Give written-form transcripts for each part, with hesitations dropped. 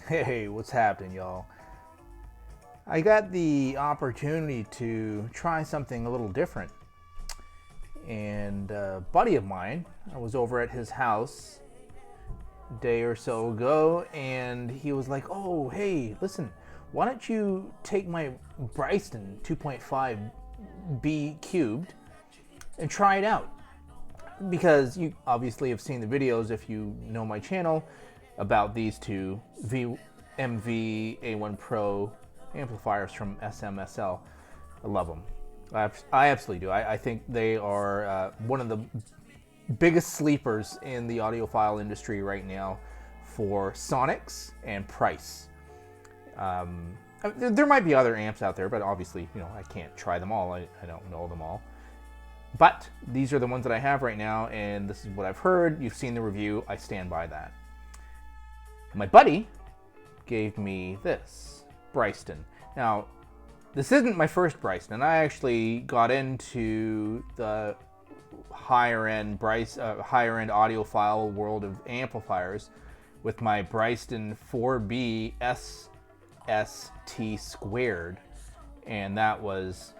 Hey, what's happening, y'all? I got the opportunity to try something a little different. And a buddy of mine, I was over at his house a day or so ago, and he was like, "Oh, hey, listen, why don't you take my Bryston 2.5B cubed and try it out?" Because you obviously have seen the videos if you know my channel about these two VMV A1 Pro amplifiers from SMSL. I love them. I absolutely do. I think they are one of the biggest sleepers in the audiophile industry right now for sonics and price. There might be other amps out there, but obviously, I can't try them all. I don't know them all. But these are the ones that I have right now, and this is what I've heard. You've seen the review. I stand by that. My buddy gave me this Bryston. Now, this isn't my first Bryston. I actually got into the higher end audiophile world of amplifiers with my Bryston 4B SST squared, and that was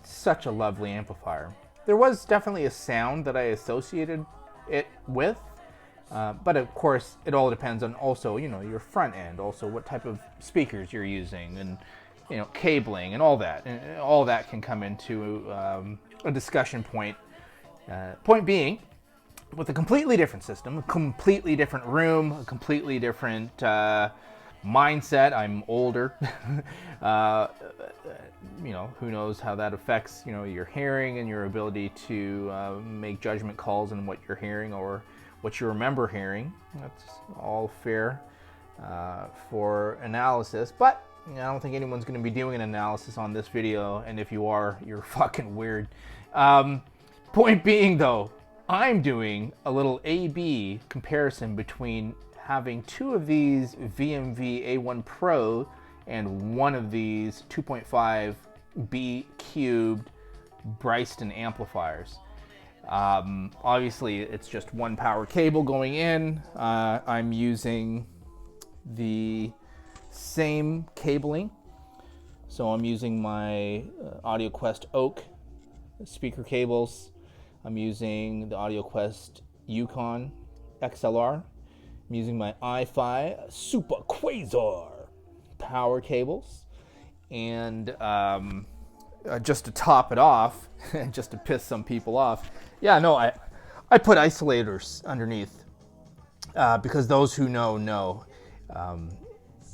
such a lovely amplifier. There was definitely a sound that I associated it with, but of course it all depends on also, your front end, also what type of speakers you're using, and cabling and all that. And all that can come into a discussion point. Point being, with a completely different system, a completely different room, a completely different mindset. I'm older. Who knows how that affects, your hearing and your ability to make judgment calls on what you're hearing or what you remember hearing. That's all fair for analysis, but I don't think anyone's going to be doing an analysis on this video, and if you are, you're fucking weird. Point being, though, I'm doing a little A-B comparison between having two of these VMV A1 Pro and one of these 2.5B cubed Bryston amplifiers. Obviously, it's just one power cable going in. I'm using the same cabling. So I'm using my AudioQuest Oak speaker cables. I'm using the AudioQuest Yukon XLR. I'm using my iFi Super Quasar power cables. And just to top it off, just to piss some people off, I put isolators underneath because those who know.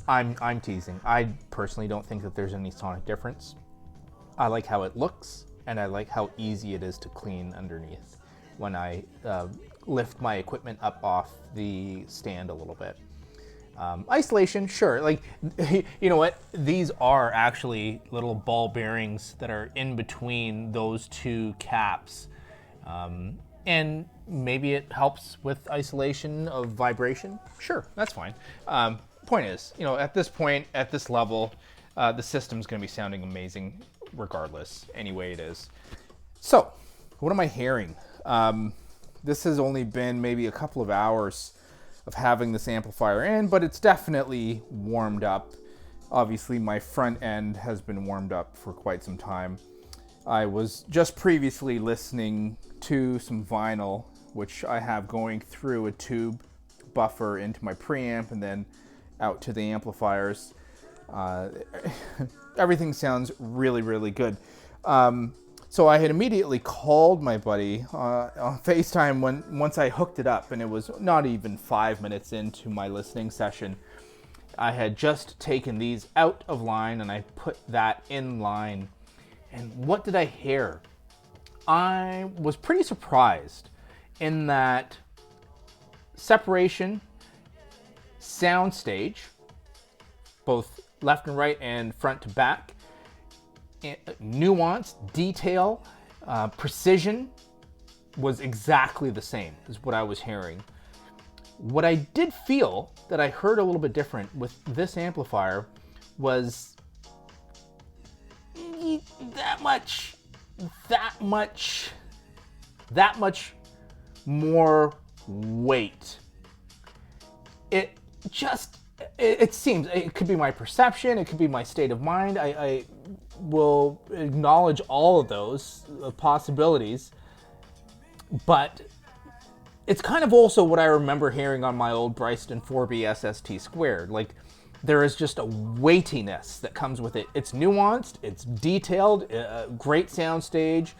I'm teasing. I personally don't think that there's any sonic difference. I like how it looks, and I like how easy it is to clean underneath when I lift my equipment up off the stand a little bit. Isolation, sure. Like, you know what? These are actually little ball bearings that are in between those two caps. And maybe it helps with isolation of vibration. Sure, that's fine. Point is, at this point, at this level, the system's going to be sounding amazing regardless, any way it is. So, what am I hearing? This has only been maybe a couple of hours of having this amplifier in, but it's definitely warmed up. Obviously, my front end has been warmed up for quite some time. I was just previously listening to some vinyl, which I have going through a tube buffer into my preamp and then out to the amplifiers. Everything sounds really, really good. So I had immediately called my buddy on FaceTime once I hooked it up, and it was not even 5 minutes into my listening session. I had just taken these out of line and I put that in line. And what did I hear? I was pretty surprised in that separation, soundstage, both left and right and front to back, nuance, detail, precision was exactly the same as what I was hearing. What I did feel that I heard a little bit different with this amplifier was that much more weight. It just it seems, it could be my perception, it could be my state of mind. I will acknowledge all of those possibilities, but it's kind of also what I remember hearing on my old Bryston 4B SST squared. Like, there is just a weightiness that comes with it. It's nuanced, it's detailed, great soundstage,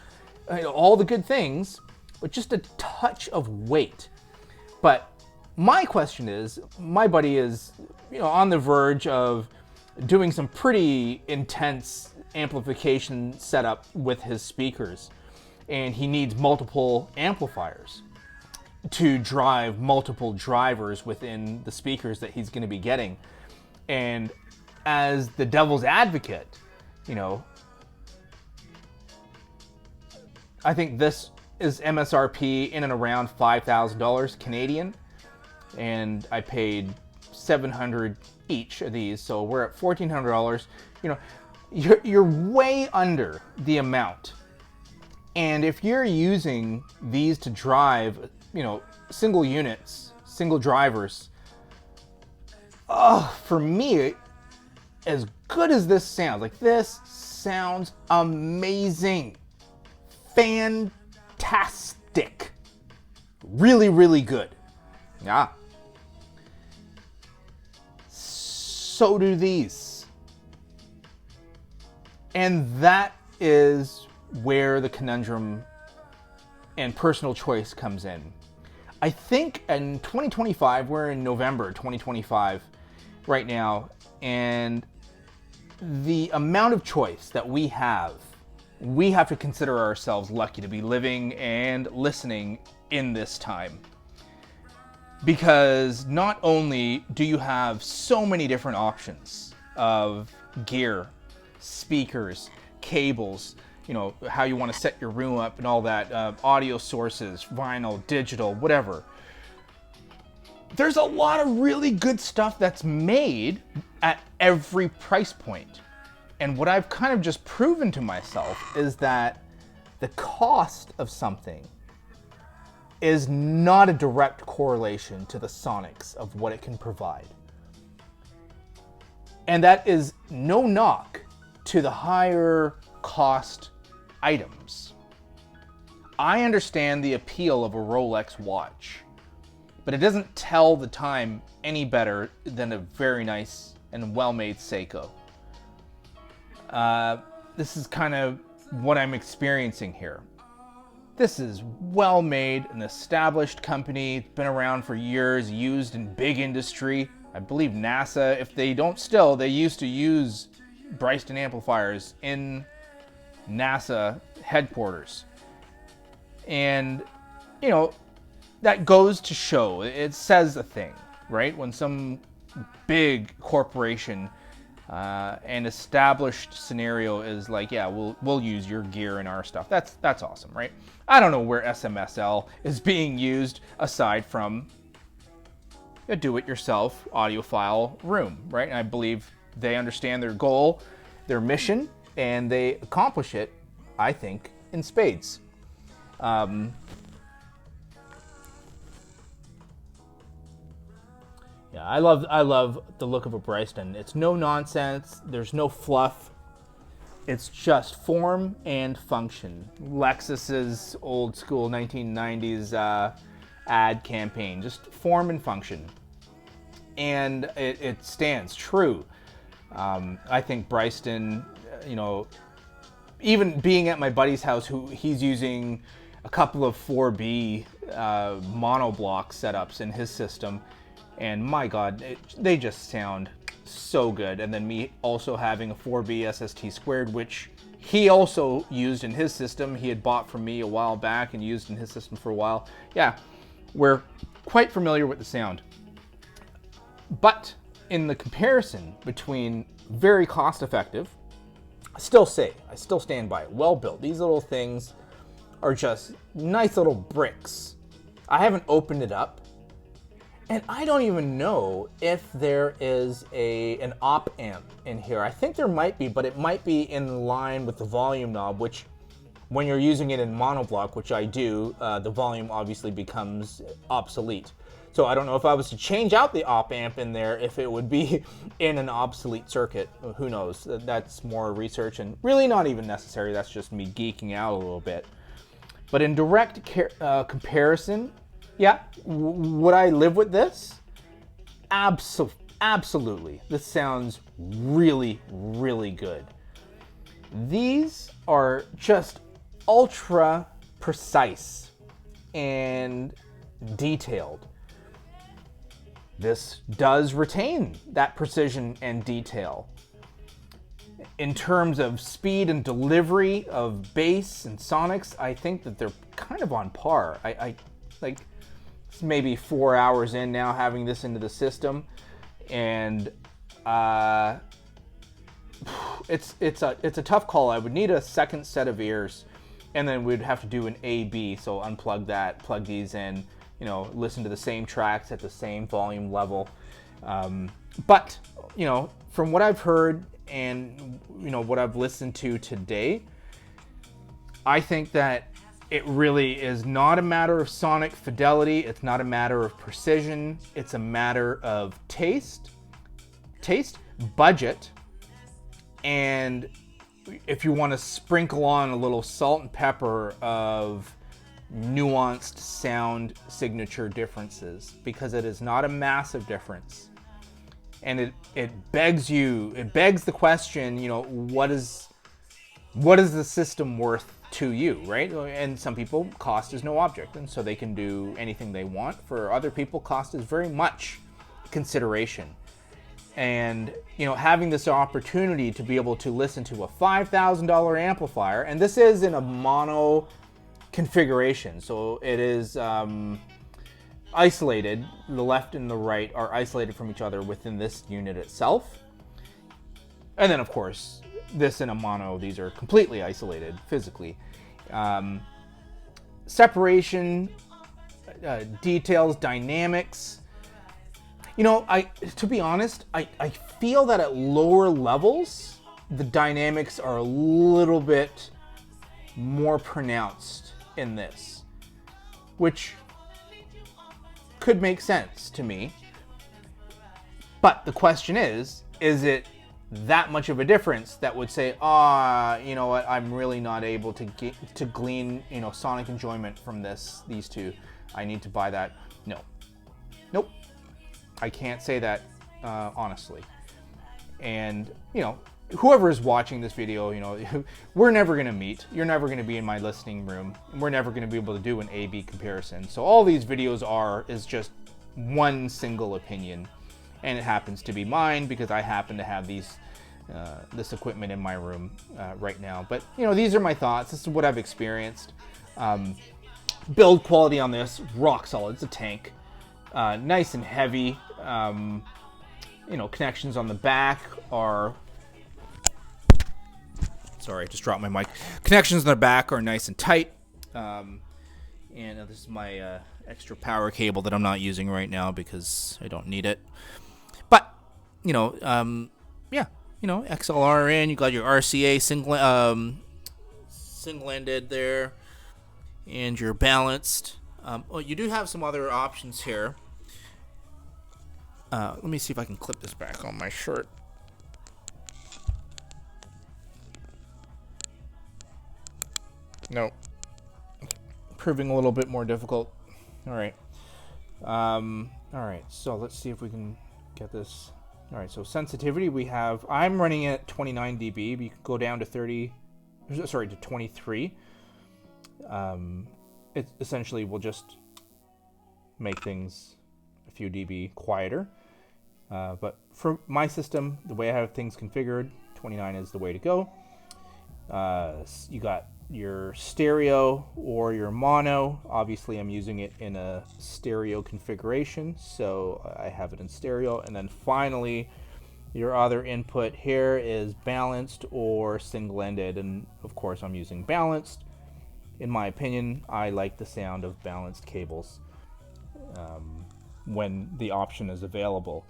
all the good things, but just a touch of weight. But my question is, my buddy is, on the verge of doing some pretty intense amplification setup with his speakers, and he needs multiple amplifiers to drive multiple drivers within the speakers that he's going to be getting. And as the devil's advocate, I think this is MSRP in and around $5,000 Canadian, and I paid $700 each of these, so we're at $1,400. You're way under the amount, and if you're using these to drive, single units, single drivers, for me, as good as this sounds, like, this sounds amazing, fantastic, really, really good. Yeah. So do these. And that is where the conundrum and personal choice comes in. I think in 2025, we're in November 2025 right now, and the amount of choice that we have to consider ourselves lucky to be living and listening in this time. Because not only do you have so many different options of gear, speakers, cables, how you want to set your room up and all that, audio sources, vinyl, digital, whatever. There's a lot of really good stuff that's made at every price point. And what I've kind of just proven to myself is that the cost of something is not a direct correlation to the sonics of what it can provide. And that is no knock to the higher cost items. I understand the appeal of a Rolex watch, but it doesn't tell the time any better than a very nice and well-made Seiko. This is kind of what I'm experiencing here. This is well-made, an established company, it's been around for years, used in big industry. I believe NASA, if they don't still, they used to use Bryston amplifiers in NASA headquarters. And, that goes to show, it says a thing, right? When some big corporation, an established scenario is like, yeah, we'll use your gear in our stuff. That's awesome, right? I don't know where SMSL is being used aside from a do-it-yourself audiophile room, right? And I believe they understand their goal, their mission, and they accomplish it, I think, in spades. Yeah, I love the look of a Bryston. It's no nonsense. There's no fluff. It's just form and function. Lexus's old school 1990s ad campaign. Just form and function. And it stands true. I think Bryston, even being at my buddy's house, he's using a couple of 4B monoblock setups in his system. And my God, they just sound so good. And then me also having a 4B SST squared, which he also used in his system. He had bought from me a while back and used in his system for a while. Yeah, we're quite familiar with the sound. But in the comparison between very cost effective, I still stand by it, well built. These little things are just nice little bricks. I haven't opened it up. And I don't even know if there is an op amp in here. I think there might be, but it might be in line with the volume knob, which when you're using it in monoblock, which I do, the volume obviously becomes obsolete. So I don't know if I was to change out the op amp in there, if it would be in an obsolete circuit. Who knows? That's more research and really not even necessary. That's just me geeking out a little bit. But in direct comparison, yeah, would I live with this? Absolutely. This sounds really, really good. These are just ultra precise and detailed. This does retain that precision and detail. In terms of speed and delivery of bass and sonics, I think that they're kind of on par. I like, it's maybe 4 hours in now having this into the system, and it's a tough call. I would need a second set of ears, and then we'd have to do an A/B. So unplug that, plug these in, you know, listen to the same tracks at the same volume level. But you know, from what I've heard and you know what I've listened to today, I think that it really is not a matter of sonic fidelity. It's not a matter of precision. It's a matter of taste, budget, and if you want to sprinkle on a little salt and pepper of nuanced sound signature differences, because it is not a massive difference. And it begs the question, you know, what is the system worth to you, right? And some people, cost is no object, and so they can do anything they want. For other people, cost is very much consideration. And you know, having this opportunity to be able to listen to a $5,000 amplifier, and this is in a mono configuration, so it is isolated. The left and the right are isolated from each other within this unit itself. And then of course, this in a mono, these are completely isolated physically. Separation, details, dynamics. You know, to be honest, I feel that at lower levels, the dynamics are a little bit more pronounced in this, which could make sense to me. But the question is it that much of a difference that would say, you know what, I'm really not able to glean, you know, sonic enjoyment from these two. I need to buy that. No. Nope. I can't say that honestly. And, you know, whoever is watching this video, you know, we're never going to meet. You're never going to be in my listening room. And we're never going to be able to do an A/B comparison. So all these videos is just one single opinion. And it happens to be mine because I happen to have this equipment in my room right now. But, you know, these are my thoughts. This is what I've experienced. Build quality on this, rock solid. It's a tank. Nice and heavy. You know, connections on the back are... Sorry, I just dropped my mic. Connections on the back are nice and tight. And this is my extra power cable that I'm not using right now because I don't need it. But, you know, yeah, you know, XLR in. You got your RCA single-ended there, and you're balanced. Well, you do have some other options here. Let me see if I can clip this back on my shirt. No. Proving a little bit more difficult. All right. All right. So let's see if we can get this. All right. So sensitivity, I'm running it at 29 dB, but you can go down to 23. It essentially will just make things a few dB quieter. But for my system, the way I have things configured, 29 is the way to go. You got your stereo or your mono. Obviously, I'm using it in a stereo configuration, so I have it in stereo. And then finally, your other input here is balanced or single-ended, and of course, I'm using balanced. In my opinion, I like the sound of balanced cables when the option is available,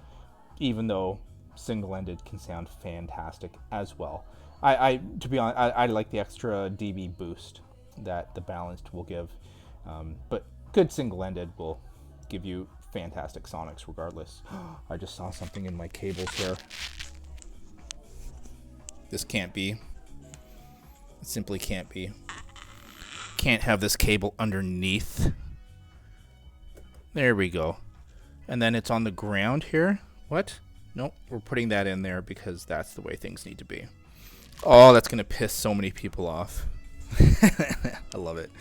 even though single-ended can sound fantastic as well. To be honest, I like the extra dB boost that the balanced will give, but good single-ended will give you fantastic sonics regardless. I just saw something in my cables here. This can't be. It simply can't be. Can't have this cable underneath. There we go. And then it's on the ground here. What? Nope, we're putting that in there because that's the way things need to be. Oh, that's gonna piss so many people off. I love it.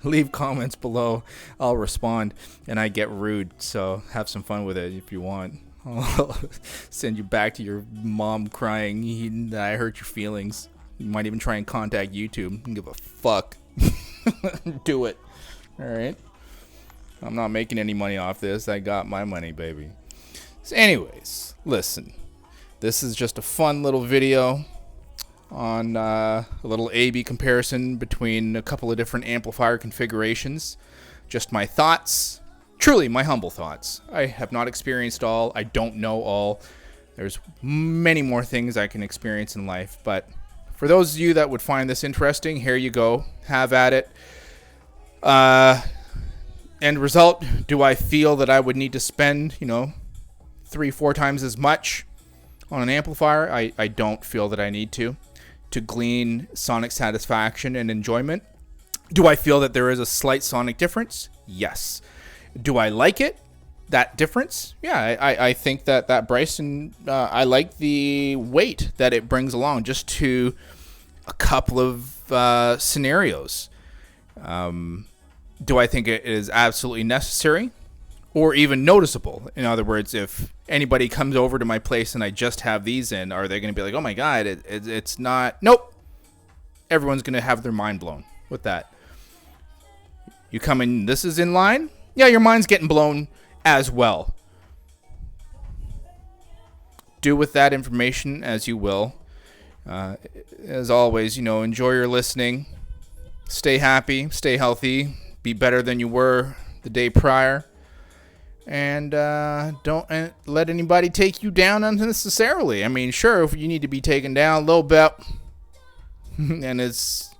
Leave comments below. I'll respond, and I get rude, so have some fun with it if you want. I'll send you back to your mom crying that I hurt your feelings. You might even try and contact YouTube. I don't give a fuck. Do it. Alright? I'm not making any money off this. I got my money, baby. So anyways, listen. This is just a fun little video on a little A/B comparison between a couple of different amplifier configurations. Just my thoughts. Truly my humble thoughts. I have not experienced all. I don't know all. There's many more things I can experience in life, but for those of you that would find this interesting, here you go. Have at it. End result, do I feel that I would need to spend, 3-4 times as much on an amplifier? I don't feel that I need to glean sonic satisfaction and enjoyment. Do I feel that there is a slight sonic difference? Yes. Do I like it? That difference? Yeah, I think that Bryston, I like the weight that it brings along just to a couple of scenarios. Do I think it is absolutely necessary or even noticeable? In other words, if anybody comes over to my place and I just have these in, are they going to be like, oh my God, it's not? Nope. Everyone's going to have their mind blown with that. You come in, this is in line. Yeah, your mind's getting blown as well. Do with that information as you will. As always, enjoy your listening. Stay happy, stay healthy, be better than you were the day prior. And don't let anybody take you down unnecessarily. I mean, sure, if you need to be taken down a little bit and it's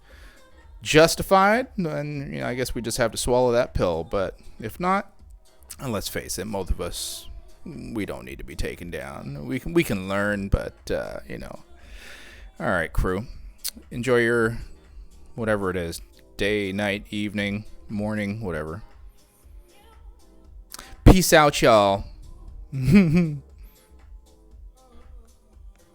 justified, then I guess we just have to swallow that pill. But if not, and let's face it, most of us, we don't need to be taken down. We can learn, but all right, crew, enjoy your whatever it is, day, night, evening, morning, whatever. Peace out, y'all.